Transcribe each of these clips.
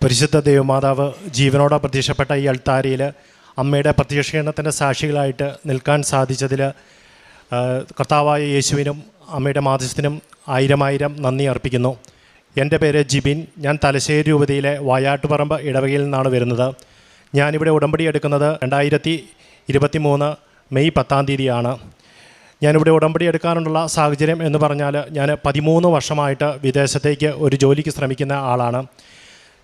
പരിശുദ്ധ ദൈവമാതാവ് ജീവനോടെ പ്രത്യക്ഷപ്പെട്ട ഈ അൾത്താരയിൽ അമ്മയുടെ പ്രത്യക്ഷീകരണത്തിൻ്റെ സാക്ഷികളായിട്ട് നിൽക്കാൻ സാധിച്ചതിൽ കർത്താവായ യേശുവിനും അമ്മയുടെ മാധ്യസ്ഥനും ആയിരം നന്ദി അർപ്പിക്കുന്നു. എൻ്റെ പേര് ജിബിൻ. ഞാൻ തലശ്ശേരി രൂപതയിലെ വായാട്ടുപറമ്പ് ഇടവകയിൽ നിന്നാണ് വരുന്നത്. ഞാനിവിടെ ഉടമ്പടി എടുക്കുന്നത് 2023 മെയ് 10 ഞാനിവിടെ ഉടമ്പടി എടുക്കാനുള്ള സാഹചര്യം എന്ന് പറഞ്ഞാൽ ഞാൻ 13 വർഷമായിട്ട് വിദേശത്തേക്ക് ഒരു ജോലിക്ക് ശ്രമിക്കുന്ന ആളാണ്.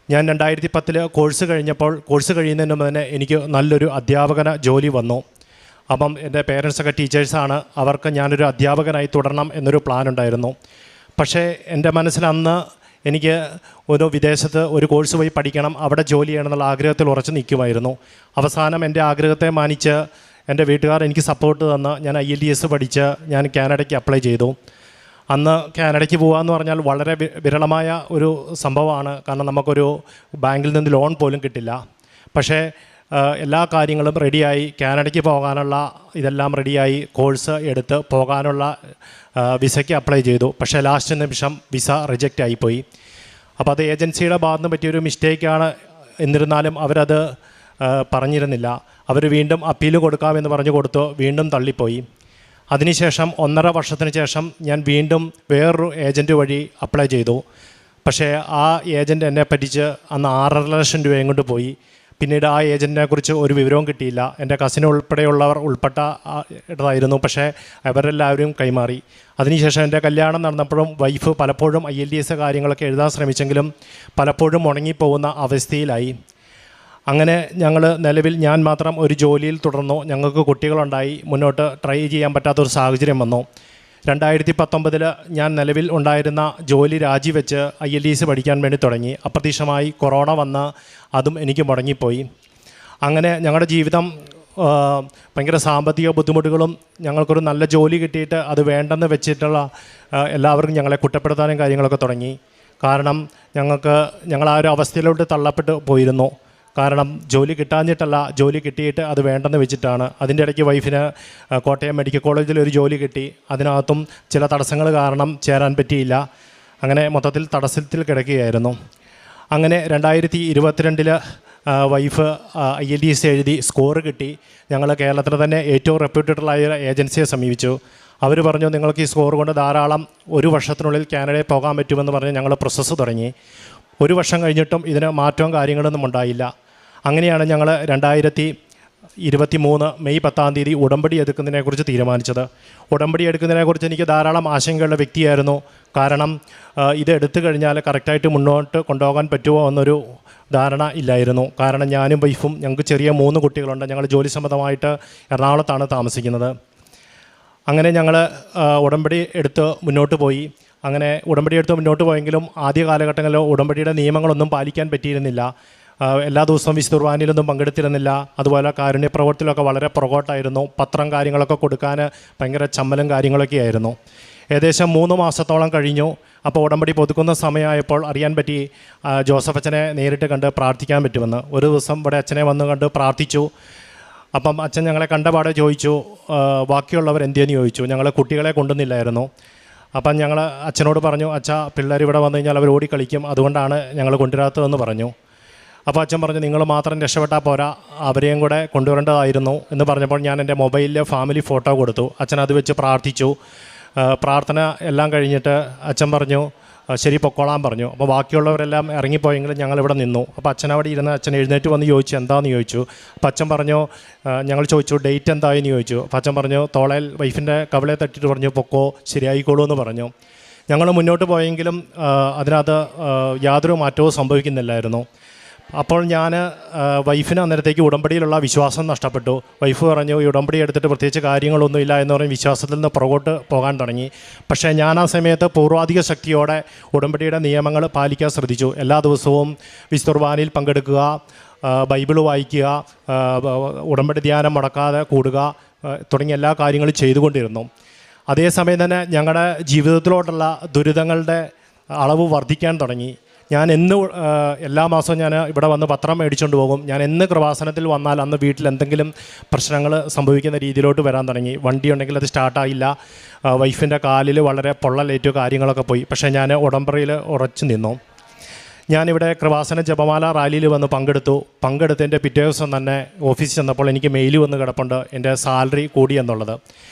ഞാൻ 2010 കോഴ്സ് കഴിഞ്ഞപ്പോൾ കോഴ്സ് കഴിയുന്നതിന് മുമ്പ് തന്നെ എനിക്ക് നല്ലൊരു അധ്യാപകന ജോലി വന്നു. അപ്പം എൻ്റെ പേരൻസൊക്കെ ടീച്ചേഴ്സാണ്. അവർക്ക് ഞാനൊരു അധ്യാപകനായി തുടരണം എന്നൊരു പ്ലാൻ ഉണ്ടായിരുന്നു. പക്ഷേ എൻ്റെ മനസ്സിൽ അന്ന് എനിക്ക് ഒരു വിദേശത്ത് ഒരു കോഴ്സ് പോയി പഠിക്കണം, അവിടെ ജോലി ചെയ്യണമെന്നുള്ള ആഗ്രഹത്തിൽ ഉറച്ചു നിൽക്കുമായിരുന്നു. അവസാനം എൻ്റെ ആഗ്രഹത്തെ മാനിച്ച് എൻ്റെ വീട്ടുകാർ എനിക്ക് സപ്പോർട്ട് തന്ന് ഞാൻ IELTS പഠിച്ച് ഞാൻ കാനഡയ്ക്ക് അപ്ലൈ ചെയ്തു. അന്ന് കാനഡയ്ക്ക് പോകാമെന്ന് പറഞ്ഞാൽ വളരെ വിരളമായ ഒരു സംഭവമാണ്. കാരണം നമുക്കൊരു ബാങ്കിൽ നിന്ന് ലോൺ പോലും കിട്ടില്ല. പക്ഷേ എല്ലാ കാര്യങ്ങളും റെഡിയായി, കാനഡയ്ക്ക് പോകാനുള്ള ഇതെല്ലാം റെഡിയായി, കോഴ്സ് എടുത്ത് പോകാനുള്ള വിസയ്ക്ക് അപ്ലൈ ചെയ്തു. പക്ഷേ ലാസ്റ്റ് നിമിഷം വിസ റിജക്റ്റ് ആയിപ്പോയി. അപ്പോൾ അത് ഏജൻസിയുടെ ഭാഗത്ത് നിന്ന് പറ്റിയൊരു മിസ്റ്റേക്കാണ്. എന്നിരുന്നാലും അവരത് പറഞ്ഞിരുന്നില്ല. അവർ വീണ്ടും അപ്പീൽ കൊടുക്കാമെന്ന് പറഞ്ഞു കൊടുത്തു, വീണ്ടും തള്ളിപ്പോയി. അതിനുശേഷം 1.5 വർഷത്തിന് ശേഷം ഞാൻ വീണ്ടും വേറൊരു ഏജൻറ്റ് വഴി അപ്ലൈ ചെയ്തു. പക്ഷേ ആ ഏജൻറ്റ് എന്നെ പറ്റിച്ച് അന്ന് 6.5 ലക്ഷം രൂപയും കൊണ്ട് പോയി. പിന്നീട് ആ ഏജൻറ്റിനെ കുറിച്ച് ഒരു വിവരവും കിട്ടിയില്ല. എൻ്റെ കസിൻ ഉൾപ്പെടെയുള്ളവർ ഉൾപ്പെട്ട ഇടതായിരുന്നു. പക്ഷേ അവരെല്ലാവരും കൈമാറി. അതിനുശേഷം എൻ്റെ കല്യാണം നടന്നപ്പോഴും വൈഫ് പലപ്പോഴും IELTS കാര്യങ്ങളൊക്കെ എഴുതാൻ ശ്രമിച്ചെങ്കിലും പലപ്പോഴും മുടങ്ങിപ്പോകുന്ന അവസ്ഥയിലായി. അങ്ങനെ ഞങ്ങൾ നിലവിൽ ഞാൻ മാത്രം ഒരു ജോലിയിൽ തുടർന്നു. ഞങ്ങൾക്ക് കുട്ടികളുണ്ടായി. മുന്നോട്ട് ട്രൈ ചെയ്യാൻ പറ്റാത്തൊരു സാഹചര്യം വന്നു. 2019 ഞാൻ നിലവിൽ ഉണ്ടായിരുന്ന ജോലി രാജിവെച്ച് IELTS പഠിക്കാൻ വേണ്ടി തുടങ്ങി. അപ്രതീക്ഷിതമായി കൊറോണ വന്ന് അതും എനിക്ക് മുടങ്ങിപ്പോയി. അങ്ങനെ ഞങ്ങളുടെ ജീവിതം ഭയങ്കര സാമ്പത്തിക ബുദ്ധിമുട്ടുകളും, ഞങ്ങൾക്കൊരു നല്ല ജോലി കിട്ടിയിട്ട് അത് വേണ്ടെന്ന് വെച്ചിട്ടുള്ള എല്ലാവർക്കും ഞങ്ങളെ കുറ്റപ്പെടുത്താനും കാര്യങ്ങളൊക്കെ തുടങ്ങി. കാരണം ഞങ്ങൾ ആ ഒരു അവസ്ഥയിലോട്ട് തള്ളപ്പെട്ട് പോയിരുന്നു. കാരണം ജോലി കിട്ടാഞ്ഞിട്ടല്ല, ജോലി കിട്ടിയിട്ട് അത് വേണ്ടെന്ന് വെച്ചിട്ടാണ്. അതിൻ്റെ ഇടയ്ക്ക് വൈഫിന് കോട്ടയം മെഡിക്കൽ കോളേജിൽ ഒരു ജോലി കിട്ടി. അതിനകത്തും ചില തടസ്സങ്ങൾ കാരണം ചേരാൻ പറ്റിയില്ല. അങ്ങനെ മൊത്തത്തിൽ തടസ്സത്തിൽ കിടക്കുകയായിരുന്നു. അങ്ങനെ 2022 വൈഫ് IELTS എഴുതി സ്കോർ കിട്ടി. ഞങ്ങൾ കേരളത്തിൽ തന്നെ ഏറ്റവും റെപ്യൂട്ടഡായ ഏജൻസിയെ സമീപിച്ചു. അവർ പറഞ്ഞു, നിങ്ങൾക്ക് ഈ സ്കോർ കൊണ്ട് ധാരാളം 1 വർഷത്തിനുള്ളിൽ കാനഡയിൽ പോകാൻ പറ്റുമെന്ന് പറഞ്ഞ് ഞങ്ങൾ പ്രോസസ്സ് തുടങ്ങി. 1 വർഷം കഴിഞ്ഞിട്ടും ഇതിന് മാറ്റവും കാര്യങ്ങളൊന്നും ഉണ്ടായില്ല. അങ്ങനെയാണ് ഞങ്ങൾ 2023 മെയ് 10 ഉടമ്പടി എടുക്കുന്നതിനെക്കുറിച്ച് തീരുമാനിച്ചത്. ഉടമ്പടി എടുക്കുന്നതിനെക്കുറിച്ച് എനിക്ക് ധാരാളം ആശങ്കയുള്ള വ്യക്തിയായിരുന്നു. കാരണം ഇത് എടുത്തു കഴിഞ്ഞാൽ കറക്റ്റായിട്ട് മുന്നോട്ട് കൊണ്ടുപോകാൻ പറ്റുമോ എന്നൊരു ധാരണ ഇല്ലായിരുന്നു. കാരണം ഞാനും വൈഫും, ഞങ്ങൾക്ക് ചെറിയ 3 കുട്ടികളുണ്ട്. ഞങ്ങൾ ജോലി സംബന്ധമായിട്ട് എറണാകുളത്താണ് താമസിക്കുന്നത്. അങ്ങനെ ഞങ്ങൾ ഉടമ്പടി എടുത്ത് മുന്നോട്ട് പോയി. അങ്ങനെ ഉടമ്പടി എടുത്ത് മുന്നോട്ട് പോയെങ്കിലും ആദ്യ കാലഘട്ടങ്ങളിൽ ഉടമ്പടിയുടെ നിയമങ്ങളൊന്നും പാലിക്കാൻ പറ്റിയിരുന്നില്ല. എല്ലാ ദിവസവും വിശുദ്ധ കുർബാനയിലൊന്നും പങ്കെടുത്തിരുന്നില്ല. അതുപോലെ കാരുണ്യ പ്രവർത്തനത്തിലൊക്കെ വളരെ പുറകോട്ടായിരുന്നു. പത്രം കാര്യങ്ങളൊക്കെ കൊടുക്കാൻ ഭയങ്കര ചമ്മലും കാര്യങ്ങളൊക്കെ ആയിരുന്നു. ഏകദേശം 3 മാസത്തോളം കഴിഞ്ഞു. അപ്പോൾ ഉടമ്പടി പുതുക്കുന്ന സമയമായപ്പോൾ അറിയാൻ പറ്റി ജോസഫ് അച്ഛനെ നേരിട്ട് കണ്ട് പ്രാർത്ഥിക്കാൻ പറ്റുമെന്ന്. ഒരു ദിവസം ഇവിടെ അച്ഛനെ വന്ന് കണ്ട് പ്രാർത്ഥിച്ചു. അപ്പം അച്ഛൻ ഞങ്ങളെ കണ്ടപാടെ ചോദിച്ചു, ബാക്കിയുള്ളവർ എന്തിയെന്ന് ചോദിച്ചു. ഞങ്ങൾ കുട്ടികളെ കൊണ്ടുവന്നില്ലായിരുന്നു. അപ്പം ഞങ്ങൾ അച്ഛനോട് പറഞ്ഞു, അച്ഛാ പിള്ളേർ ഇവിടെ വന്നു കഴിഞ്ഞാൽ അവർ ഓടിക്കളിക്കും, അതുകൊണ്ടാണ് ഞങ്ങൾ കൊണ്ടുവരാത്തതെന്ന് പറഞ്ഞു. അപ്പോൾ അച്ഛൻ പറഞ്ഞു, നിങ്ങൾ മാത്രം രക്ഷപ്പെട്ടാൽ പോരാ, അവരെയും കൂടെ കൊണ്ടുവരേണ്ടതായിരുന്നു എന്ന് പറഞ്ഞപ്പോൾ ഞാൻ എൻ്റെ മൊബൈലിൽ ഫാമിലി ഫോട്ടോ കൊടുത്തു. അച്ഛൻ അത് വെച്ച് പ്രാർത്ഥിച്ചു. പ്രാർത്ഥന എല്ലാം കഴിഞ്ഞിട്ട് അച്ഛൻ പറഞ്ഞു, ശരി പൊക്കോളാൻ പറഞ്ഞു. അപ്പോൾ ബാക്കിയുള്ളവരെല്ലാം ഇറങ്ങിപ്പോയെങ്കിലും ഞങ്ങളിവിടെ നിന്നു. അപ്പോൾ അച്ഛനവിടെ ഇരുന്ന് അച്ഛൻ എഴുന്നേറ്റ് വന്ന് ചോദിച്ചു, എന്താണെന്ന് ചോദിച്ചു. അപ്പോൾ അച്ഛൻ പറഞ്ഞു, ഞങ്ങൾ ചോദിച്ചു ഡേറ്റ് എന്തായെന്ന് ചോദിച്ചു. അപ്പോൾ അച്ഛൻ പറഞ്ഞു, തോളയിൽ വൈഫിൻ്റെ കവിളെ തട്ടിയിട്ട് പറഞ്ഞു, പൊക്കോ ശരിയായിക്കോളൂ എന്ന് പറഞ്ഞു. ഞങ്ങൾ മുന്നോട്ട് പോയെങ്കിലും അതിനകത്ത് യാതൊരു മാറ്റവും സംഭവിക്കുന്നില്ലായിരുന്നു. അപ്പോൾ ഞാൻ വൈഫിന് അന്നേരത്തേക്ക് ഉടമ്പടിയിലുള്ള വിശ്വാസം നഷ്ടപ്പെട്ടു. വൈഫ് പറഞ്ഞു, ഈ ഉടമ്പടി എടുത്തിട്ട് പ്രത്യേകിച്ച് കാര്യങ്ങളൊന്നുമില്ല എന്ന് പറഞ്ഞ് വിശ്വാസത്തിൽ നിന്ന് പുറകോട്ട് പോകാൻ തുടങ്ങി. പക്ഷേ ഞാൻ ആ സമയത്ത് പൂർവാധിക ശക്തിയോടെ ഉടമ്പടിയുടെ നിയമങ്ങൾ പാലിക്കാൻ ശ്രദ്ധിച്ചു. എല്ലാ ദിവസവും വിശുദ്ധ കുർബാനയിൽ പങ്കെടുക്കുക, ബൈബിൾ വായിക്കുക, ഉടമ്പടി ധ്യാനം മുടക്കാതെ കൂടുക തുടങ്ങിയ എല്ലാ കാര്യങ്ങളും ചെയ്തുകൊണ്ടിരുന്നു. അതേസമയം തന്നെ ഞങ്ങളുടെ ജീവിതത്തിലോട്ടുള്ള ദുരിതങ്ങളുടെ അളവ് വർദ്ധിക്കാൻ തുടങ്ങി. ഞാൻ എല്ലാ മാസവും ഞാൻ ഇവിടെ വന്ന് പത്രം മേടിച്ചുകൊണ്ട് പോകും. ഞാൻ കൃപാസനത്തിൽ വന്നാൽ അന്ന് വീട്ടിൽ എന്തെങ്കിലും പ്രശ്നങ്ങൾ സംഭവിക്കുന്ന രീതിയിലോട്ട് വരാൻ തുടങ്ങി. വണ്ടി ഉണ്ടെങ്കിൽ അത് സ്റ്റാർട്ടായില്ല. വൈഫിൻ്റെ കാലിൽ വളരെ പൊള്ളലേറ്റു, കാര്യങ്ങളൊക്കെ പോയി. പക്ഷേ ഞാൻ ഉടമ്പടിയിൽ ഉറച്ചു നിന്നു. ഞാനിവിടെ കൃപാസന ജപമാല റാലിയിൽ വന്ന് പങ്കെടുത്തതിൻ്റെ പിറ്റേ ദിവസം തന്നെ ഓഫീസിൽ ചെന്നപ്പോൾ എനിക്ക് മെയിൽ വന്ന് കിടപ്പുണ്ട് എൻ്റെ സാലറി കൂടി എന്നുള്ളത്.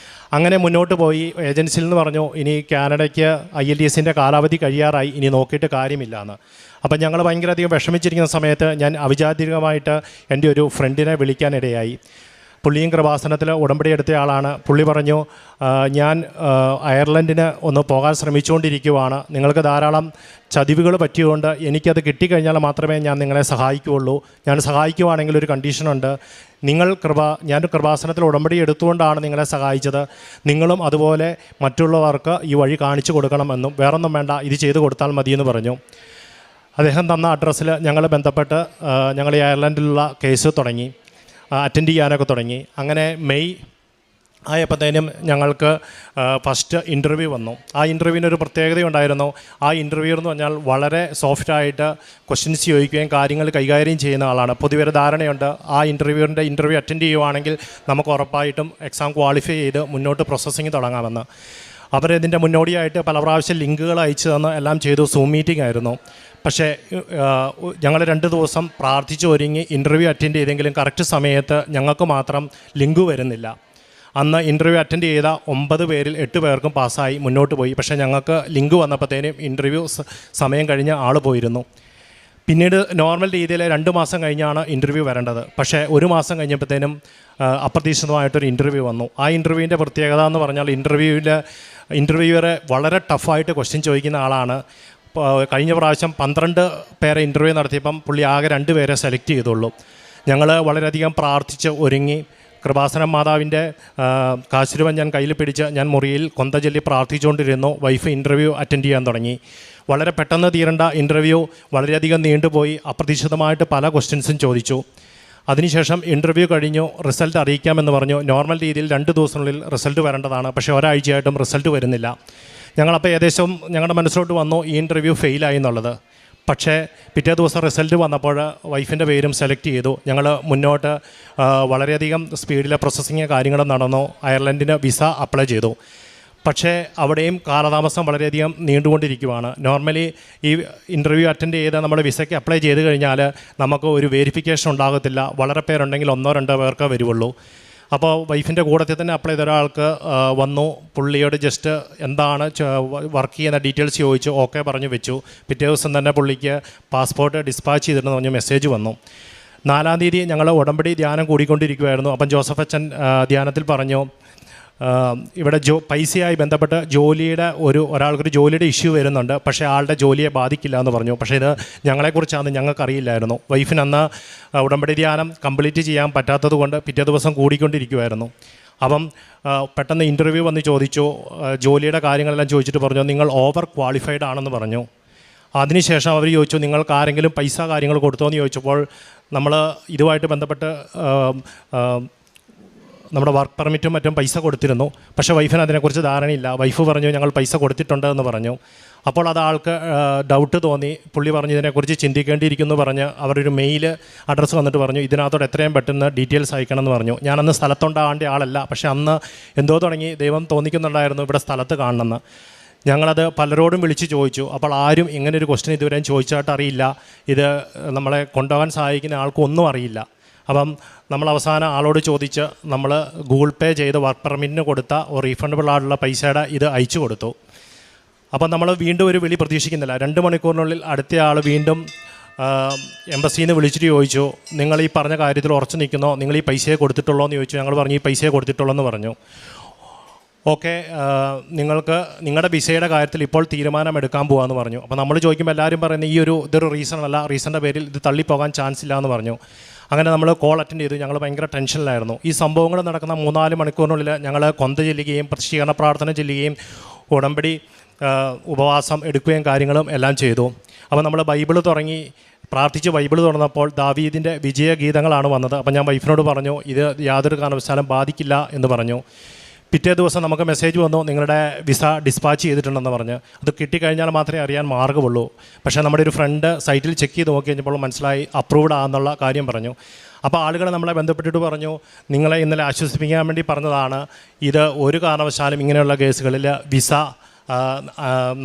അങ്ങനെ മുന്നോട്ട് പോയി ഏജൻസിയിൽ നിന്ന് പറഞ്ഞു ഇനി കാനഡയ്ക്ക് IELTS കാലാവധി കഴിയാറായി, ഇനി നോക്കിയിട്ട് കാര്യമില്ല എന്ന്. അപ്പം ഞങ്ങൾ ഭയങ്കരധികം വിഷമിച്ചിരിക്കുന്ന സമയത്ത് ഞാൻ അവിചാരിതമായിട്ട് എൻ്റെ ഒരു ഫ്രണ്ടിനെ വിളിക്കാനിടയായി. പുള്ളിയും കൃപാസനത്തിൽ ഉടമ്പടി എടുത്ത ആളാണ്. പുള്ളി പറഞ്ഞു ഞാൻ അയർലൻഡിന് ഒന്ന് പോകാൻ ശ്രമിച്ചുകൊണ്ടിരിക്കുവാണ്, നിങ്ങൾക്ക് ധാരാളം ചതിവുകൾ പറ്റിയതുകൊണ്ട് എനിക്കത് കിട്ടിക്കഴിഞ്ഞാൽ മാത്രമേ ഞാൻ നിങ്ങളെ സഹായിക്കുകയുള്ളൂ. ഞാൻ സഹായിക്കുവാണെങ്കിൽ ഒരു കണ്ടീഷനുണ്ട്, ഞാൻ കൃപാസനത്തിൽ ഉടമ്പടി എടുത്തുകൊണ്ടാണ് നിങ്ങളെ സഹായിച്ചത്, നിങ്ങളും അതുപോലെ മറ്റുള്ളവർക്ക് ഈ വഴി കാണിച്ചു കൊടുക്കണമെന്നും വേറൊന്നും വേണ്ട, ഇത് ചെയ്തു കൊടുത്താൽ മതിയെന്ന് പറഞ്ഞു. അദ്ദേഹം തന്ന അഡ്രസ്സിൽ ഞങ്ങൾ ബന്ധപ്പെട്ട് ഞങ്ങൾ ഈ അയർലൻഡിലുള്ള കേസ് തുടങ്ങി, അറ്റൻഡ് ചെയ്യാനൊക്കെ തുടങ്ങി. അങ്ങനെ മെയ് ആയപ്പോഴത്തേനും ഞങ്ങൾക്ക് ഫസ്റ്റ് ഇൻ്റർവ്യൂ വന്നു. ആ ഇൻ്റർവ്യൂവിനൊരു പ്രത്യേകതയുണ്ടായിരുന്നു. ആ ഇൻ്റർവ്യൂ എന്ന് പറഞ്ഞാൽ വളരെ സോഫ്റ്റായിട്ട് ക്വസ്റ്റ്യൻസ് ചോദിക്കുകയും കാര്യങ്ങൾ കൈകാര്യം ചെയ്യുന്ന ആളാണ്. പൊതുവെ ഒരു ധാരണയുണ്ട്, ആ ഇൻ്റർവ്യൂ അറ്റൻഡ് ചെയ്യുവാണെങ്കിൽ നമുക്ക് ഉറപ്പായിട്ടും എക്സാം ക്വാളിഫൈ ചെയ്ത് മുന്നോട്ട് പ്രോസസ്സിങ് തുടങ്ങാമെന്ന്. അവരിതിൻ്റെ മുന്നോടിയായിട്ട് പല പ്രാവശ്യം ലിങ്കുകൾ അയച്ചു തന്ന് എല്ലാം ചെയ്തു. സൂം മീറ്റിംഗ് ആയിരുന്നു. പക്ഷേ ഞങ്ങൾ 2 ദിവസം പ്രാർത്ഥിച്ച് ഒരുങ്ങി ഇൻ്റർവ്യൂ അറ്റൻഡ് ചെയ്തെങ്കിലും കറക്റ്റ് സമയത്ത് ഞങ്ങൾക്ക് മാത്രം ലിങ്ക് വരുന്നില്ല. അന്ന് ഇൻ്റർവ്യൂ അറ്റൻഡ് ചെയ്ത 9 പേരിൽ 8 പേർക്കും പാസ്സായി മുന്നോട്ട് പോയി. പക്ഷേ ഞങ്ങൾക്ക് ലിങ്ക് വന്നപ്പോഴത്തേനും ഇൻ്റർവ്യൂ സമയം കഴിഞ്ഞ് ആൾ പോയിരുന്നു. പിന്നീട് നോർമൽ രീതിയിൽ 2 മാസം കഴിഞ്ഞാണ് ഇൻ്റർവ്യൂ വരേണ്ടത്. പക്ഷേ 1 മാസം കഴിഞ്ഞപ്പോഴത്തേനും അപ്രതീക്ഷിതമായിട്ടൊരു ഇൻ്റർവ്യൂ വന്നു. ആ ഇൻ്റർവ്യൂവിൻ്റെ പ്രത്യേകത എന്ന് പറഞ്ഞാൽ ഇൻ്റർവ്യൂവറെ വളരെ ടഫായിട്ട് ക്വസ്റ്റ്യൻ ചോദിക്കുന്ന ആളാണ്. കഴിഞ്ഞ പ്രാവശ്യം 12 പേരെ ഇൻ്റർവ്യൂ നടത്തിയപ്പം പുള്ളി ആകെ 2 പേരെ സെലക്ട് ചെയ്തുള്ളൂ. ഞങ്ങൾ വളരെയധികം പ്രാർത്ഥിച്ച് ഒരുങ്ങി കൃപാസനം മാതാവിൻ്റെ കാശുരൂപം ഞാൻ കയ്യിൽ പിടിച്ച് ഞാൻ മുറിയിൽ കൊന്ത ചൊല്ലി പ്രാർത്ഥിച്ചുകൊണ്ടിരുന്നു. വൈഫ് ഇൻ്റർവ്യൂ അറ്റൻഡ് ചെയ്യാൻ തുടങ്ങി. വളരെ പെട്ടെന്ന് തീരേണ്ട ഇൻ്റർവ്യൂ വളരെയധികം നീണ്ടുപോയി. അപ്രതീക്ഷിതമായിട്ട് പല ക്വസ്റ്റ്യൻസും ചോദിച്ചു. അതിനുശേഷം ഇൻ്റർവ്യൂ കഴിഞ്ഞു, റിസൾട്ട് അറിയിക്കാമെന്ന് പറഞ്ഞു. നോർമൽ രീതിയിൽ 2 ദിവസത്തിനുള്ളിൽ റിസൾട്ട് വരേണ്ടതാണ്. പക്ഷേ ഒരാഴ്ചയായിട്ടും റിസൾട്ട് വരുന്നില്ല. ഞങ്ങളപ്പോൾ ഏകദേശം ഞങ്ങളുടെ മനസ്സിലോട്ട് വന്നു ഈ ഇൻ്റർവ്യൂ ഫെയിലായി എന്നുള്ളത്. പക്ഷേ പിറ്റേ ദിവസം റിസൾട്ട് വന്നപ്പോൾ വൈഫിൻ്റെ പേരും സെലക്ട് ചെയ്തു. ഞങ്ങൾ മുന്നോട്ട് വളരെയധികം സ്പീഡിലെ പ്രോസസ്സിങ് കാര്യങ്ങളും നടന്നു. അയർലൻഡിന് വിസ അപ്ലൈ ചെയ്തു. പക്ഷേ അവിടെയും കാലതാമസം വളരെയധികം നീണ്ടുകൊണ്ടിരിക്കുകയാണ്. നോർമലി ഈ ഇൻ്റർവ്യൂ അറ്റൻഡ് ചെയ്ത് നമ്മൾ വിസയ്ക്ക് അപ്ലൈ ചെയ്ത് കഴിഞ്ഞാൽ നമുക്ക് ഒരു വെരിഫിക്കേഷൻ ഉണ്ടാകത്തില്ല. വളരെ പേരുണ്ടെങ്കിൽ 1-2 പേർക്ക് വരുള്ളൂ. അപ്പോൾ വൈഫിൻ്റെ കൂടത്തിൽ തന്നെ അപ്ലൈ ചെയ്ത ഒരാൾക്ക് വന്നു. പുള്ളിയോട് ജസ്റ്റ് എന്താണ് വർക്ക് ചെയ്യുന്ന ഡീറ്റെയിൽസ് ചോദിച്ചു, ഓക്കെ പറഞ്ഞു വെച്ചു. പിറ്റേ ദിവസം തന്നെ പുള്ളിക്ക് പാസ്പോർട്ട് ഡിസ്പാച്ച് ചെയ്തിട്ടെന്ന് പറഞ്ഞ് മെസ്സേജ് വന്നു. 4-ാം തീയതി ഞങ്ങൾ ഉടമ്പടി ധ്യാനം കൂടിക്കൊണ്ടിരിക്കുമായിരുന്നു. അപ്പം ജോസഫ് അച്ഛൻ ധ്യാനത്തിൽ പറഞ്ഞു ഇവിടെ പൈസയായി ബന്ധപ്പെട്ട് ഒരാൾക്കൊരു ജോലിയുടെ ഇഷ്യൂ വരുന്നുണ്ട്, പക്ഷേ ആളുടെ ജോലിയെ ബാധിക്കില്ല എന്ന് പറഞ്ഞു. പക്ഷേ ഇത് ഞങ്ങളെക്കുറിച്ചാണെന്ന് ഞങ്ങൾക്കറിയില്ലായിരുന്നു. വൈഫിന് അന്ന് ഉടമ്പടി ധ്യാനം കംപ്ലീറ്റ് ചെയ്യാൻ പറ്റാത്തത് കൊണ്ട് പിറ്റേ ദിവസം കൂടിക്കൊണ്ടിരിക്കുമായിരുന്നു. അപ്പം പെട്ടെന്ന് ഇൻ്റർവ്യൂ വന്ന് ചോദിച്ചു, ജോലിയുടെ കാര്യങ്ങളെല്ലാം ചോദിച്ചിട്ട് പറഞ്ഞു നിങ്ങൾ ഓവർ ക്വാളിഫൈഡ് ആണെന്ന് പറഞ്ഞു. അതിനുശേഷം അവർ ചോദിച്ചു നിങ്ങൾക്ക് ആരെങ്കിലും പൈസ കാര്യങ്ങൾ കൊടുത്തോ എന്ന് ചോദിച്ചപ്പോൾ നമ്മൾ ഇതുമായിട്ട് ബന്ധപ്പെട്ട് നമ്മുടെ വർക്ക് പെർമിറ്റും മറ്റും പൈസ കൊടുത്തിരുന്നു. പക്ഷേ വൈഫിന് അതിനെക്കുറിച്ച് ധാരണയില്ല. വൈഫ് പറഞ്ഞു ഞങ്ങൾ പൈസ കൊടുത്തിട്ടുണ്ട് എന്ന് പറഞ്ഞു. അപ്പോൾ അത് ആൾക്ക് ഡൗട്ട് തോന്നി. പുള്ളി പറഞ്ഞു ഇതിനെക്കുറിച്ച് ചിന്തിക്കേണ്ടിയിരിക്കുന്നു പറഞ്ഞ് അവരൊരു മെയിൽ അഡ്രസ്സ് വന്നിട്ട് പറഞ്ഞു ഇതിനകത്തോടെ എത്രയും പെട്ടെന്ന് ഡീറ്റെയിൽസ് അയക്കണം എന്ന് പറഞ്ഞു. ഞാനന്ന് സ്ഥലത്തുണ്ടാകേണ്ട ആളല്ല, പക്ഷേ അന്ന് എന്തോ തുടങ്ങി ദൈവം തോന്നിക്കുന്നുണ്ടായിരുന്നു ഇവിടെ സ്ഥലത്ത് കാണണമെന്ന്. ഞങ്ങളത് പലരോടും വിളിച്ച് ചോദിച്ചു. അപ്പോൾ ആരും ഇങ്ങനൊരു ക്വസ്റ്റ്യൻ ഇതുവരെയും ചോദിച്ചായിട്ട് അറിയില്ല. ഇത് നമ്മളെ കൊണ്ടുപോകാൻ സഹായിക്കുന്ന ആൾക്കൊന്നും അറിയില്ല. അപ്പം നമ്മൾ അവസാനം ആളോട് ചോദിച്ച് നമ്മൾ ഗൂഗിൾ പേ ചെയ്ത് വർക്ക് പെർമിറ്റിന് കൊടുത്ത റീഫണ്ടബിൾ ആയിട്ടുള്ള പൈസയുടെ ഇത് അയച്ചു കൊടുത്തു. അപ്പം നമ്മൾ വീണ്ടും ഒരു വിളി പ്രതീക്ഷിക്കുന്നില്ല. 2 മണിക്കൂറിനുള്ളിൽ അടുത്ത ആൾ വീണ്ടും എംബസിയിൽ നിന്ന് വിളിച്ചിട്ട് ചോദിച്ചു നിങ്ങൾ ഈ പറഞ്ഞ കാര്യത്തിൽ ഉറച്ചു നിൽക്കുന്നോ, നിങ്ങൾ ഈ പൈസയെ കൊടുത്തിട്ടുള്ളോ എന്ന് ചോദിച്ചു. ഞങ്ങൾ പറഞ്ഞു ഈ പൈസയെ കൊടുത്തിട്ടുള്ളൂ എന്ന് പറഞ്ഞു. ഓക്കെ, നിങ്ങൾക്ക് നിങ്ങളുടെ വിസയുടെ കാര്യത്തിൽ ഇപ്പോൾ തീരുമാനമെടുക്കാൻ പോകാമെന്ന് പറഞ്ഞു. അപ്പോൾ നമ്മൾ ചോദിക്കുമ്പോൾ എല്ലാവരും പറയുന്നത് ഇതൊരു റീസണല്ല, റീസണിൻ്റെ പേരിൽ ഇത് തള്ളിപ്പോകാൻ ചാൻസ് ഇല്ല എന്ന് പറഞ്ഞു. അങ്ങനെ നമ്മൾ കോൾ അറ്റൻഡ് ചെയ്തു. ഞങ്ങൾ ഭയങ്കര ടെൻഷനിലായിരുന്നു. ഈ സംഭവങ്ങൾ നടക്കുന്ന 3-4 മണിക്കൂറിനുള്ളിൽ ഞങ്ങൾ കൊന്ത ചെല്ലുകയും പ്രത്യക്ഷീകരണ പ്രാർത്ഥന ചെല്ലുകയും ഉടമ്പടി ഉപവാസം എടുക്കുകയും കാര്യങ്ങളും എല്ലാം ചെയ്തു. അപ്പോൾ നമ്മൾ ബൈബിൾ തുടങ്ങി പ്രാർത്ഥിച്ച് ബൈബിൾ തുറന്നപ്പോൾ ദാവീദിൻ്റെ വിജയഗീതങ്ങളാണ് വന്നത്. അപ്പം ഞാൻ വൈഫിനോട് പറഞ്ഞു ഇത് യാതൊരു കാരണവശാലും ബാധിക്കില്ല എന്ന് പറഞ്ഞു. പിറ്റേ ദിവസം നമുക്ക് മെസ്സേജ് വന്നു നിങ്ങളുടെ വിസ ഡിസ്പാച്ച് ചെയ്തിട്ടുണ്ടെന്ന് പറഞ്ഞ്. അത് കിട്ടിക്കഴിഞ്ഞാൽ മാത്രമേ അറിയാൻ മാർഗ്ഗമുള്ളൂ. പക്ഷേ നമ്മുടെ ഒരു ഫ്രണ്ട് സൈറ്റിൽ ചെക്ക് ചെയ്ത് നോക്കി കഴിഞ്ഞപ്പോൾ മനസ്സിലായി അപ്രൂവ്ഡ് ആണെന്നുള്ള കാര്യം പറഞ്ഞു. അപ്പോൾ ആളുകൾ നമ്മളെ ബന്ധപ്പെട്ടിട്ട് പറഞ്ഞു നിങ്ങളെ ഇന്നലെ ആശ്വസിപ്പിക്കാൻ വേണ്ടി പറഞ്ഞതാണ്, ഇത് ഒരു കാരണവശാലും ഇങ്ങനെയുള്ള കേസുകളിൽ വിസ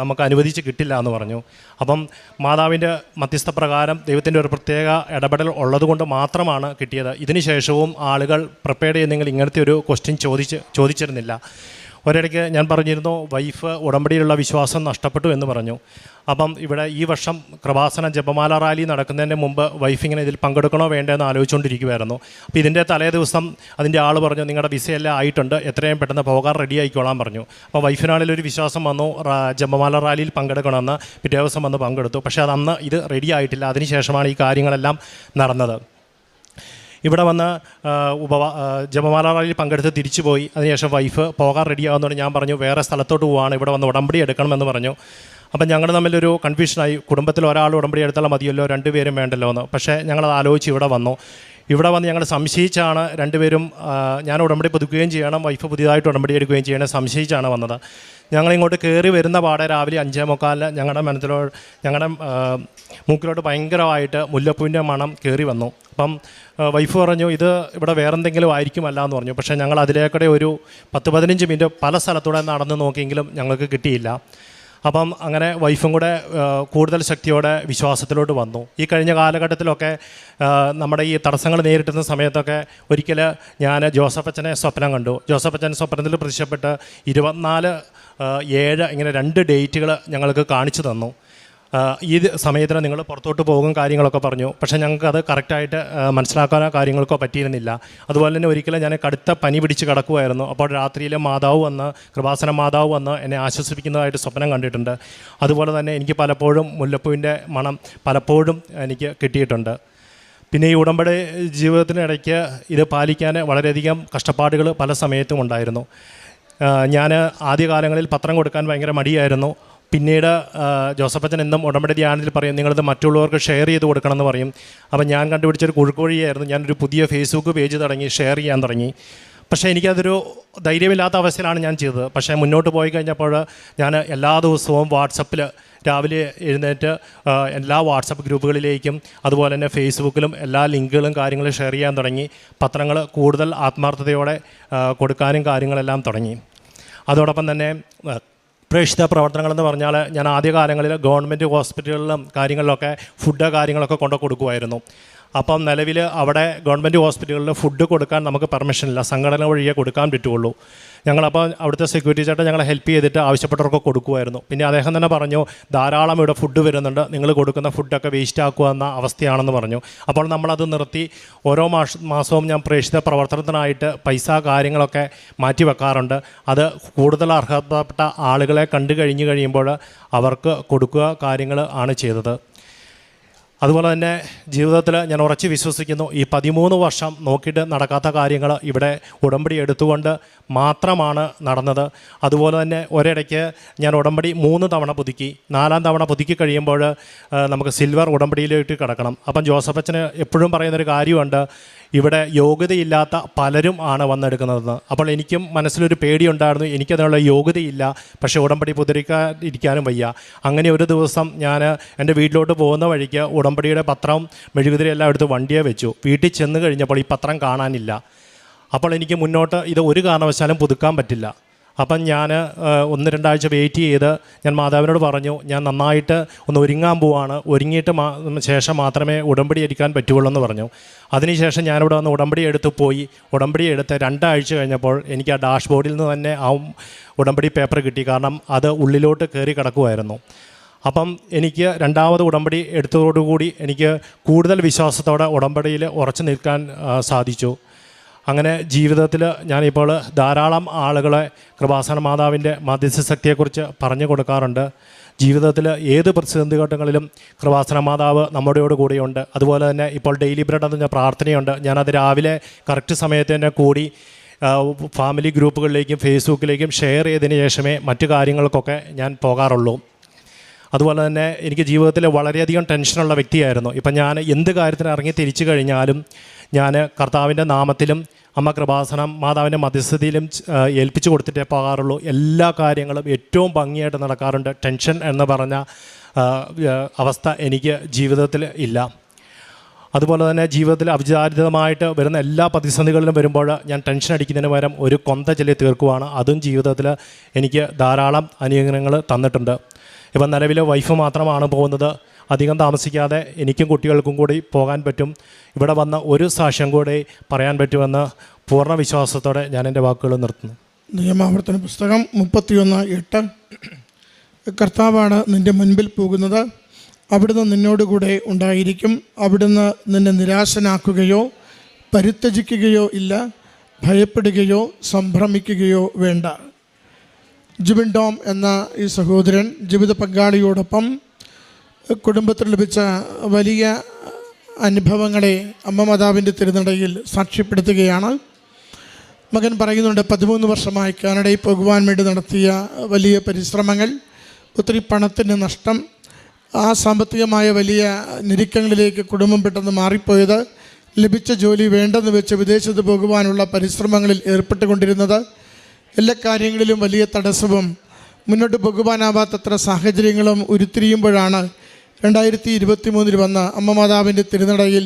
നമുക്ക് അനുവദിച്ച് കിട്ടില്ല എന്ന് പറഞ്ഞു. അപ്പം മാതാവിൻ്റെ മധ്യസ്ഥ പ്രകാരം ദൈവത്തിൻ്റെ ഒരു പ്രത്യേക ഇടപെടൽ ഉള്ളതുകൊണ്ട് മാത്രമാണ് കിട്ടിയത്. ഇതിന് ശേഷവും ആളുകൾ പ്രിപ്പയർ ചെയ്യുന്നെങ്കിൽ ഇങ്ങനത്തെ ഒരു ക്വസ്റ്റ്യൻ ചോദിച്ചിരുന്നില്ല. ഒരിടയ്ക്ക് ഞാൻ പറഞ്ഞിരുന്നു വൈഫ് ഉടമ്പടിയിലുള്ള വിശ്വാസം നഷ്ടപ്പെട്ടു എന്ന് പറഞ്ഞു. അപ്പം ഇവിടെ ഈ വർഷം കൃപാസന ജപമാല റാലി നടക്കുന്നതിന് മുമ്പ് വൈഫ് ഇങ്ങനെ ഇതിൽ പങ്കെടുക്കണോ വേണ്ടതെന്ന് ആലോചിച്ചുകൊണ്ടിരിക്കുമായിരുന്നു. അപ്പോൾ ഇതിൻ്റെ തലേ ദിവസം അതിൻ്റെ ആൾ പറഞ്ഞു നിങ്ങളുടെ വിസയെല്ലാം ആയിട്ടുണ്ട്, എത്രയും പെട്ടെന്ന് പോകാൻ റെഡി ആയിക്കോളാൻ പറഞ്ഞു. അപ്പോൾ വൈഫിനാണെങ്കിലൊരു വിശ്വാസം വന്നു ജപമാല റാലിയിൽ പങ്കെടുക്കണമെന്ന്. പിറ്റേ ദിവസം വന്ന് പങ്കെടുത്തു. പക്ഷേ അതന്ന് ഇത് റെഡി ആയിട്ടില്ല. അതിനുശേഷമാണ് ഈ കാര്യങ്ങളെല്ലാം നടന്നത്. ഇവിടെ വന്ന് ജപമാല റാലിയിൽ പങ്കെടുത്ത് തിരിച്ചു പോയി. അതിനുശേഷം വൈഫ് പോകാൻ റെഡിയാകുന്നതുകൊണ്ട് ഞാൻ പറഞ്ഞു വേറെ സ്ഥലത്തോട്ട് പോവുകയാണ്, ഇവിടെ വന്ന് ഉടമ്പടി എടുക്കണമെന്ന് പറഞ്ഞു. അപ്പം ഞങ്ങൾ തമ്മിലൊരു കൺഫ്യൂഷനായി. കുടുംബത്തിൽ ഒരാൾ ഉടമ്പടി എടുത്താൽ മതിയല്ലോ, രണ്ടുപേരും വേണ്ടല്ലോ എന്ന്. പക്ഷേ ഞങ്ങളത് ആലോചിച്ച് ഇവിടെ വന്നു. ഇവിടെ വന്ന് ഞങ്ങൾ സംശയിച്ചാണ് രണ്ടുപേരും, ഞാൻ ഉടമ്പടി പുതുക്കുകയും ചെയ്യണം, വൈഫ് പുതിയതായിട്ട് ഉടമ്പടി എടുക്കുകയും ചെയ്യണം, സംശയിച്ചാണ് വന്നത്. ഞങ്ങളിങ്ങോട്ട് കയറി വരുന്ന പാടെ രാവിലെ 5:45 ഞങ്ങളുടെ മൂക്കിലോട്ട് ഭയങ്കരമായിട്ട് മുല്ലപ്പൂവിൻ്റെ മണം കയറി വന്നു. അപ്പം വൈഫ് പറഞ്ഞു ഇത് ഇവിടെ വേറെന്തെങ്കിലും ആയിരിക്കുമല്ല എന്ന് പറഞ്ഞു. പക്ഷേ ഞങ്ങൾ അതിലേക്കൂടെ ഒരു 10-15 മിനിറ്റ് പല സ്ഥലത്തൂടെ നടന്ന് നോക്കിയെങ്കിലും ഞങ്ങൾക്ക് കിട്ടിയില്ല. അപ്പം അങ്ങനെ വൈഫും കൂടെ കൂടുതൽ ശക്തിയോടെ വിശ്വാസത്തിലോട്ട് വന്നു. ഈ കഴിഞ്ഞ കാലഘട്ടത്തിലൊക്കെ നമ്മുടെ ഈ തടസ്സങ്ങൾ നേരിട്ടുന്ന സമയത്തൊക്കെ ഒരിക്കൽ ഞാൻ ജോസഫച്ചനെ സ്വപ്നം കണ്ടു. ജോസഫച്ചൻ സ്വപ്നത്തിൽ പ്രത്യക്ഷപ്പെട്ട് 24/7 ഇങ്ങനെ 2 ഡേറ്റുകൾ ഞങ്ങൾക്ക് കാണിച്ചു തന്നു. ഈ സമയത്തിന് നിങ്ങൾ പുറത്തോട്ട് പോകും കാര്യങ്ങളൊക്കെ പറഞ്ഞു. പക്ഷേ ഞങ്ങൾക്കത് കറക്റ്റായിട്ട് മനസ്സിലാക്കാനോ കാര്യങ്ങൾക്കോ പറ്റിയിരുന്നില്ല. അതുപോലെ തന്നെ ഒരിക്കലും ഞാൻ കടുത്ത പനി പിടിച്ച് കിടക്കുമായിരുന്നു. അപ്പോൾ രാത്രിയിൽ മാതാവ് വന്ന് കൃപാസന മാതാവ് വന്ന് എന്നെ ആശ്വസിപ്പിക്കുന്നതായിട്ട് സ്വപ്നം കണ്ടിട്ടുണ്ട്. അതുപോലെ തന്നെ എനിക്ക് പലപ്പോഴും മുല്ലപ്പൂവിൻ്റെ മണം പലപ്പോഴും എനിക്ക് കിട്ടിയിട്ടുണ്ട്. പിന്നെ ഈ ഉടമ്പടി ജീവിതത്തിനിടയ്ക്ക് ഇത് പാലിക്കാൻ വളരെയധികം കഷ്ടപ്പാടുകൾ പല സമയത്തും ഉണ്ടായിരുന്നു. ഞാൻ ആദ്യകാലങ്ങളിൽ പത്രം കൊടുക്കാൻ ഭയങ്കര മടിയായിരുന്നു. പിന്നീട് ജോസഫച്ചൻ എന്നും ഉടമ്പടി ധ്യാനത്തിൽ പറയും നിങ്ങളിത് മറ്റുള്ളവർക്ക് ഷെയർ ചെയ്ത് കൊടുക്കണമെന്ന് പറയും. അപ്പം ഞാൻ കണ്ടുപിടിച്ചൊരു കുഴുക്കുവഴിയായിരുന്നു. ഞാനൊരു പുതിയ ഫേസ്ബുക്ക് പേജ് തുടങ്ങി, ഷെയർ ചെയ്യാൻ തുടങ്ങി. പക്ഷേ എനിക്കതൊരു ധൈര്യമില്ലാത്ത അവസ്ഥയിലാണ് ഞാൻ ചെയ്തത്. പക്ഷേ മുന്നോട്ട് പോയി കഴിഞ്ഞപ്പോൾ ഞാൻ എല്ലാ ദിവസവും വാട്സപ്പിൽ രാവിലെ എഴുന്നേറ്റ് എല്ലാ വാട്സപ്പ് ഗ്രൂപ്പുകളിലേക്കും അതുപോലെ തന്നെ ഫേസ്ബുക്കിലും എല്ലാ ലിങ്കുകളും കാര്യങ്ങളും ഷെയർ ചെയ്യാൻ തുടങ്ങി. പത്രങ്ങൾ കൂടുതൽ ആത്മാർത്ഥതയോടെ കൊടുക്കാനും കാര്യങ്ങളെല്ലാം തുടങ്ങി. അതോടൊപ്പം തന്നെ പ്രേക്ഷിത പ്രവർത്തനങ്ങളെന്ന് പറഞ്ഞാൽ ഞാൻ ആദ്യകാലങ്ങളിൽ ഗവൺമെൻറ് ഹോസ്പിറ്റലുകളിലും കാര്യങ്ങളിലൊക്കെ ഫുഡ് കാര്യങ്ങളൊക്കെ കൊണ്ട് കൊടുക്കുമായിരുന്നു. അപ്പം നിലവിൽ അവിടെ ഗവൺമെൻറ് ഹോസ്പിറ്റലുകളിൽ ഫുഡ് കൊടുക്കാൻ നമുക്ക് പെർമിഷനില്ല, സംഘടന വഴിയേ കൊടുക്കാൻ പറ്റുള്ളൂ. ഞങ്ങളപ്പോൾ അവിടുത്തെ സെക്യൂരിറ്റി ചേട്ടൻ ഞങ്ങളെ ഹെൽപ്പ് ചെയ്തിട്ട് ആവശ്യപ്പെട്ടവർക്ക് കൊടുക്കുമായിരുന്നു. പിന്നെ അദ്ദേഹം തന്നെ പറഞ്ഞു ധാരാളം ഇവിടെ ഫുഡ് വരുന്നുണ്ട്, നിങ്ങൾ കൊടുക്കുന്ന ഫുഡൊക്കെ വേസ്റ്റ് ആക്കുക എന്ന അവസ്ഥയാണെന്ന് പറഞ്ഞു. അപ്പോൾ നമ്മളത് നിർത്തി. ഓരോ മാസവും ഞാൻ പ്രേക്ഷിത പ്രവർത്തനത്തിനായിട്ട് പൈസ കാര്യങ്ങളൊക്കെ മാറ്റി വെക്കാറുണ്ട്. അത് കൂടുതൽ അർഹതപ്പെട്ട ആളുകളെ കണ്ടു കഴിയുമ്പോൾ അവർക്ക് കൊടുക്കുക കാര്യങ്ങൾ ആണ് ചെയ്തത്. അതുപോലെ തന്നെ ജീവിതത്തിൽ ഞാൻ ഉറച്ച് വിശ്വസിക്കുന്നു ഈ 13 വർഷം നോക്കിയിട്ട് നടക്കാത്ത കാര്യങ്ങൾ ഇവിടെ ഉടമ്പടി എടുത്തുകൊണ്ട് മാത്രമാണ് നടന്നത്. അതുപോലെ തന്നെ ഒരിടയ്ക്ക് ഞാൻ ഉടമ്പടി 3 തവണ പുതുക്കി. 4ാം തവണ പുതുക്കി കഴിയുമ്പോൾ നമുക്ക് സിൽവർ ഉടമ്പടിയിലേക്ക് കിടക്കണം. അപ്പം ജോസഫച്ചന് എപ്പോഴും പറയുന്നൊരു കാര്യമുണ്ട്, ഇവിടെ യോഗ്യതയില്ലാത്ത പലരും ആണ് വന്നെടുക്കുന്നതെന്ന്. അപ്പോൾ എനിക്കും മനസ്സിലൊരു പേടിയുണ്ടായിരുന്നു, എനിക്കതിനുള്ള യോഗ്യതയില്ല, പക്ഷേ ഉടമ്പടി പുതുക്കാതിരിക്കാനും വയ്യ. അങ്ങനെ ഒരു ദിവസം ഞാൻ എൻ്റെ വീട്ടിലോട്ട് പോകുന്ന വഴിക്ക് ഉടമ്പടിയുടെ പത്രവും മെഴുകുതിരി എല്ലാം എടുത്ത് വണ്ടിയെ വെച്ചു. വീട്ടിൽ ചെന്ന് കഴിഞ്ഞപ്പോൾ ഈ പത്രം കാണാനില്ല. അപ്പോൾ എനിക്ക് മുന്നോട്ട് ഇത് ഒരു കാരണവശാലും പുതുക്കാൻ പറ്റില്ല. അപ്പം ഞാൻ 1-2 ആഴ്ച വെയിറ്റ് ചെയ്ത് ഞാൻ മാതാവിനോട് പറഞ്ഞു ഞാൻ നന്നായിട്ട് ഒന്ന് ഒരുങ്ങാൻ പോവാണ്, ഒരുങ്ങിയിട്ട് ശേഷം മാത്രമേ ഉടമ്പടി എടുക്കാൻ പറ്റുള്ളൂ എന്ന് പറഞ്ഞു. അതിനുശേഷം ഞാനിവിടെ വന്ന് ഉടമ്പടി എടുത്ത് പോയി. ഉടമ്പടി എടുത്ത് 2 ആഴ്ച കഴിഞ്ഞപ്പോൾ എനിക്ക് ആ ഡാഷ്ബോർഡിൽ നിന്ന് തന്നെ ആ ഉടമ്പടി പേപ്പർ കിട്ടി. കാരണം അത് ഉള്ളിലോട്ട് കയറി കിടക്കുമായിരുന്നു. അപ്പം എനിക്ക് 2ാമത് ഉടമ്പടി എടുത്തതോടുകൂടി എനിക്ക് കൂടുതൽ വിശ്വാസത്തോടെ ഉടമ്പടിയിൽ ഉറച്ചു നിൽക്കാൻ സാധിച്ചു. അങ്ങനെ ജീവിതത്തിൽ ഞാനിപ്പോൾ ധാരാളം ആളുകളെ കൃപാസന മാതാവിൻ്റെ മധ്യസ്ഥ ശക്തിയെക്കുറിച്ച് പറഞ്ഞു കൊടുക്കാറുണ്ട്. ജീവിതത്തിൽ ഏത് പ്രതിസന്ധി ഘട്ടങ്ങളിലും കൃപാസന മാതാവ് നമ്മുടെയോട് കൂടെയുണ്ട്. അതുപോലെ തന്നെ ഇപ്പോൾ ഡെയിലി ബ്രെഡ് എന്ന പ്രാർത്ഥനയുണ്ട്. ഞാനത് രാവിലെ കറക്റ്റ് സമയത്ത് തന്നെ കൂടി ഫാമിലി ഗ്രൂപ്പുകളിലേക്കും ഫേസ്ബുക്കിലേക്കും ഷെയർ ചെയ്തതിന് ശേഷമേ മറ്റു കാര്യങ്ങൾക്കൊക്കെ ഞാൻ പോകാറുള്ളൂ. അതുപോലെ തന്നെ എനിക്ക് ജീവിതത്തിൽ വളരെയധികം ടെൻഷനുള്ള വ്യക്തിയായിരുന്നു. ഇപ്പം ഞാൻ എന്ത് കാര്യത്തിന് ഇറങ്ങി തിരിച്ചു കഴിഞ്ഞാലും ഞാൻ കർത്താവിൻ്റെ നാമത്തിലും അമ്മ കൃപാസനം മാതാവിൻ്റെ മധ്യസ്ഥതയിലും ഏൽപ്പിച്ചു കൊടുത്തിട്ടേ പോകാറുള്ളൂ. എല്ലാ കാര്യങ്ങളും ഏറ്റവും ഭംഗിയായിട്ട് നടക്കാറുണ്ട്. ടെൻഷൻ എന്ന് പറഞ്ഞ അവസ്ഥ എനിക്ക് ജീവിതത്തിൽ ഇല്ല. അതുപോലെ തന്നെ ജീവിതത്തിൽ അവിചാരിതമായിട്ട് വരുന്ന എല്ലാ പ്രതിസന്ധികളിലും വരുമ്പോൾ ഞാൻ ടെൻഷൻ അടിക്കുന്നതിന് പകരം ഒരു കൊന്ത ചൊല്ലി തീർക്കുവാണ്. അതും ജീവിതത്തിൽ എനിക്ക് ധാരാളം അനുഗ്രഹങ്ങൾ തന്നിട്ടുണ്ട്. ഇപ്പം നിലവിൽ വൈഫ് മാത്രമാണ് പോകുന്നത്. അധികം താമസിക്കാതെ എനിക്കും കുട്ടികൾക്കും കൂടി പോകാൻ പറ്റും. ഇവിടെ വന്ന ഒരു സാക്ഷ്യം കൂടി പറയാൻ പറ്റുമെന്ന് പൂർണ്ണ വിശ്വാസത്തോടെ ഞാൻ എൻ്റെ വാക്കുകൾ നിർത്തുന്നു. നിയമാവർത്തന പുസ്തകം 31:8. കർത്താവാണ് നിൻ്റെ മുൻപിൽ പോകുന്നത്, അവിടുന്ന് നിന്നോടുകൂടെ ഉണ്ടായിരിക്കും, അവിടുന്ന് നിന്നെ നിരാശനാക്കുകയോ പരിത്യജിക്കുകയോ ഇല്ല, ഭയപ്പെടുകയോ സംഭ്രമിക്കുകയോ വേണ്ട. ജിബിൻ ടോം എന്ന ഈ സഹോദരൻ ജീവിത പങ്കാളിയോടൊപ്പം കുടുംബത്തിൽ ലഭിച്ച വലിയ അനുഭവങ്ങളെ അമ്മ മാതാവിൻ്റെ തിരുനടയിൽ സാക്ഷ്യപ്പെടുത്തുകയാണ്. മകൻ പറയുന്നുണ്ട്, 13 വർഷമായി കാനഡയിൽ പോകുവാൻ വേണ്ടി നടത്തിയ വലിയ പരിശ്രമങ്ങൾ, ഒത്തിരി പണത്തിൻ്റെ നഷ്ടം, ആ സാമ്പത്തികമായ വലിയ ഞെരുക്കങ്ങളിലേക്ക് കുടുംബം പെട്ടെന്ന് മാറിപ്പോയത്, ലഭിച്ച ജോലി വേണ്ടെന്ന് വെച്ച് വിദേശത്ത് പോകുവാനുള്ള പരിശ്രമങ്ങളിൽ ഏർപ്പെട്ടുകൊണ്ടിരുന്നത്, എല്ലാ കാര്യങ്ങളിലും വലിയ തടസ്സവും മുന്നോട്ട് പോകുവാനാവാത്തത്ര സാഹചര്യങ്ങളും ഉരുത്തിരിയുമ്പോഴാണ് 2023 വന്ന് അമ്മ മാതാവിൻ്റെ തിരുനടയിൽ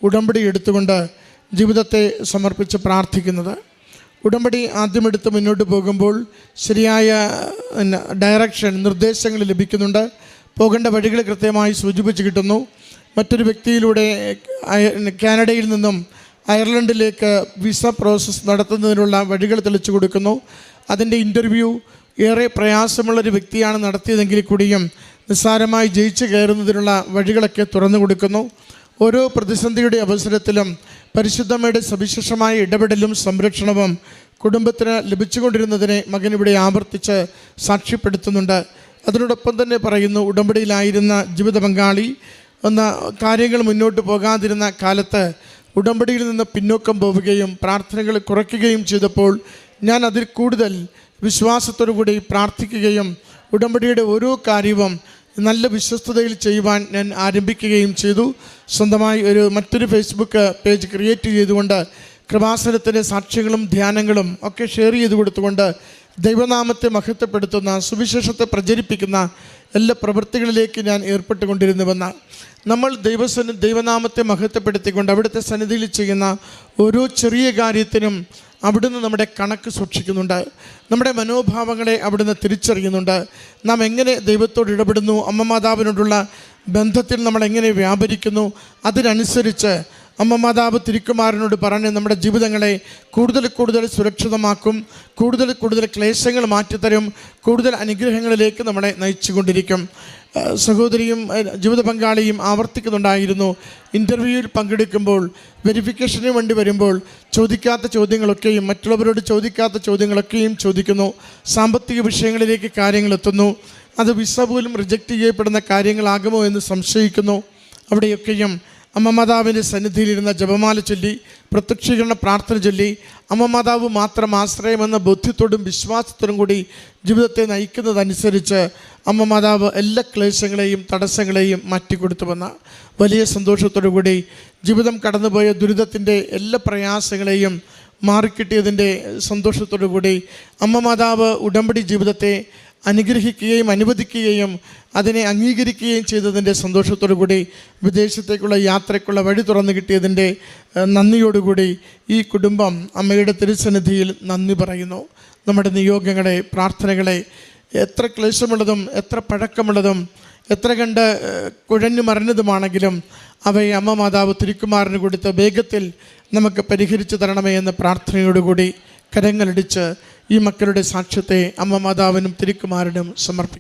ഉടമ്പടി എടുത്തുകൊണ്ട് ജീവിതത്തെ സമർപ്പിച്ച് പ്രാർത്ഥിക്കുന്നത്. ഉടമ്പടി ആദ്യമെടുത്ത് മുന്നോട്ട് പോകുമ്പോൾ ശരിയായ ഡയറക്ഷൻ, നിർദ്ദേശങ്ങൾ ലഭിക്കുന്നുണ്ട്. പോകേണ്ട വഴികൾ കൃത്യമായി സൂചിപ്പിച്ച് കിട്ടുന്നു. മറ്റൊരു വ്യക്തിയിലൂടെ കാനഡയിൽ നിന്നും അയർലൻഡിലേക്ക് വിസ പ്രോസസ്സ് നടത്തുന്നതിനുള്ള വഴികൾ തെളിച്ചു കൊടുക്കുന്നു. അതിൻ്റെ ഇൻ്റർവ്യൂ ഏറെ പ്രയാസമുള്ളൊരു വ്യക്തിയാണ് നടത്തിയതെങ്കിൽ കൂടിയും നിസ്സാരമായി ജയിച്ചു കയറുന്നതിനുള്ള വഴികളൊക്കെ തുറന്നു കൊടുക്കുന്നു. ഓരോ പ്രതിസന്ധിയുടെ അവസരത്തിലും പരിശുദ്ധമ്മയുടെ സവിശേഷമായ ഇടപെടലും സംരക്ഷണവും കുടുംബത്തിന് ലഭിച്ചുകൊണ്ടിരുന്നതിനെ മകനിവിടെ ആവർത്തിച്ച് സാക്ഷ്യപ്പെടുത്തുന്നുണ്ട്. അതിനോടൊപ്പം തന്നെ പറയുന്നു, ഉടമ്പടിയിലായിരുന്ന ജീവിത പങ്കാളി കാര്യങ്ങൾ മുന്നോട്ട് പോകാതിരുന്ന കാലത്ത് ഉടമ്പടിയിൽ നിന്ന് പിന്നോക്കം പോവുകയും പ്രാർത്ഥനകൾ കുറയ്ക്കുകയും ചെയ്തപ്പോൾ ഞാൻ അതിൽ കൂടുതൽ വിശ്വാസത്തോടു കൂടി പ്രാർത്ഥിക്കുകയും ഉടമ്പടിയുടെ ഓരോ കാര്യവും നല്ല വിശ്വസ്തതയിൽ ചെയ്യുവാൻ ഞാൻ ആരംഭിക്കുകയും ചെയ്തു. സ്വന്തമായി മറ്റൊരു ഫേസ്ബുക്ക് പേജ് ക്രിയേറ്റ് ചെയ്തുകൊണ്ട് കൃപാസനത്തിൻ്റെ സാക്ഷ്യങ്ങളും ധ്യാനങ്ങളും ഒക്കെ ഷെയർ ചെയ്ത് കൊടുത്തുകൊണ്ട് ദൈവനാമത്തെ മഹത്വപ്പെടുത്തുന്ന, സുവിശേഷത്തെ പ്രചരിപ്പിക്കുന്ന എല്ലാ പ്രവൃത്തികളിലേക്ക് ഞാൻ ഏർപ്പെട്ടുകൊണ്ടിരുന്നുവെന്ന്. നമ്മൾ ദൈവനാമത്തെ മഹത്വപ്പെടുത്തിക്കൊണ്ട് അവിടുത്തെ സന്നിധിയിൽ ചെയ്യുന്ന ഓരോ ചെറിയ കാര്യത്തിനും അവിടുന്ന് നമ്മുടെ കണക്ക് സൂക്ഷിക്കുന്നുണ്ട്. നമ്മുടെ മനോഭാവങ്ങളെ അവിടുന്ന് തിരിച്ചറിയുന്നുണ്ട്. നാം എങ്ങനെ ദൈവത്തോട് ഇടപെടുന്നു, അമ്മ മാതാവിനോടുള്ള ബന്ധത്തിൽ നമ്മൾ എങ്ങനെ വ്യാപരിക്കുന്നു, അതിനനുസരിച്ച് അമ്മ മാതാവ് തിരുക്കുമാരനോട് പറഞ്ഞ് നമ്മുടെ ജീവിതങ്ങളെ കൂടുതൽ കൂടുതൽ സുരക്ഷിതമാക്കും, കൂടുതൽ ക്ലേശങ്ങൾ മാറ്റിത്തരും, കൂടുതൽ അനുഗ്രഹങ്ങളിലേക്ക് നമ്മളെ നയിച്ചുകൊണ്ടിരിക്കും. സഹോദരിയും ജീവിത പങ്കാളിയും ആവർത്തിക്കുന്നുണ്ടായിരുന്നു, ഇൻ്റർവ്യൂവിൽ പങ്കെടുക്കുമ്പോൾ വെരിഫിക്കേഷന് വേണ്ടി വരുമ്പോൾ ചോദിക്കാത്ത ചോദ്യങ്ങളൊക്കെയും, മറ്റുള്ളവരോട് ചോദിക്കാത്ത ചോദ്യങ്ങളൊക്കെയും ചോദിക്കുന്നു. സാമ്പത്തിക വിഷയങ്ങളിലേക്ക് കാര്യങ്ങൾ എത്തുന്നു. അത് വിസ പോലും റിജക്റ്റ് ചെയ്യപ്പെടുന്ന കാര്യങ്ങളാകുമോ എന്ന് സംശയിക്കുന്നു. അവിടെയൊക്കെയും അമ്മ മാതാവിൻ്റെ സന്നിധിയിലിരുന്ന ജപമാല ചൊല്ലി, പ്രത്യക്ഷീകരണ പ്രാർത്ഥന ചൊല്ലി, അമ്മ മാതാവ് മാത്രം ആശ്രയമെന്ന ബോധ്യത്തോടും വിശ്വാസത്തോടും കൂടി ജീവിതത്തെ നയിക്കുന്നതനുസരിച്ച് അമ്മ മാതാവ് എല്ലാ ക്ലേശങ്ങളെയും തടസ്സങ്ങളെയും മാറ്റിക്കൊടുത്തുവെന്ന വലിയ സന്തോഷത്തോടു കൂടി ജീവിതം കടന്നുപോയ ദുരിതത്തിൻ്റെ എല്ലാ പ്രയാസങ്ങളെയും മാറിക്കിട്ടിയതിൻ്റെ സന്തോഷത്തോടു കൂടി അമ്മ മാതാവ് ഉടമ്പടി ജീവിതത്തെ അനുഗ്രഹിക്കുകയും അനുവദിക്കുകയും അതിനെ അംഗീകരിക്കുകയും ചെയ്തതിൻ്റെ സന്തോഷത്തോടു കൂടി വിദേശത്തേക്കുള്ള യാത്രയ്ക്കുള്ള വഴി തുറന്നു കിട്ടിയതിൻ്റെ നന്ദിയോടുകൂടി ഈ കുടുംബം അമ്മയുടെ തിരുസന്നിധിയിൽ നന്ദി പറയുന്നു. നമ്മുടെ നിയോഗങ്ങളെ, പ്രാർത്ഥനകളെ, എത്ര ക്ലേശമുള്ളതും എത്ര പഴക്കമുള്ളതും എത്ര കണ്ട് കുഴഞ്ഞു മറിഞ്ഞതുമാണെങ്കിലും അവയെ അമ്മ മാതാവ് തിരുക്കുമാരന് കൊടുത്ത് വേഗത്തിൽ നമുക്ക് പരിഹരിച്ചു തരണമേ എന്ന പ്രാർത്ഥനയോടുകൂടി കരങ്ങളടിച്ച് ഈ മക്കളുടെ സാക്ഷ്യത്തെ അമ്മ മാതാവിനും തിരുക്കുമാരനും സമർപ്പിക്കും.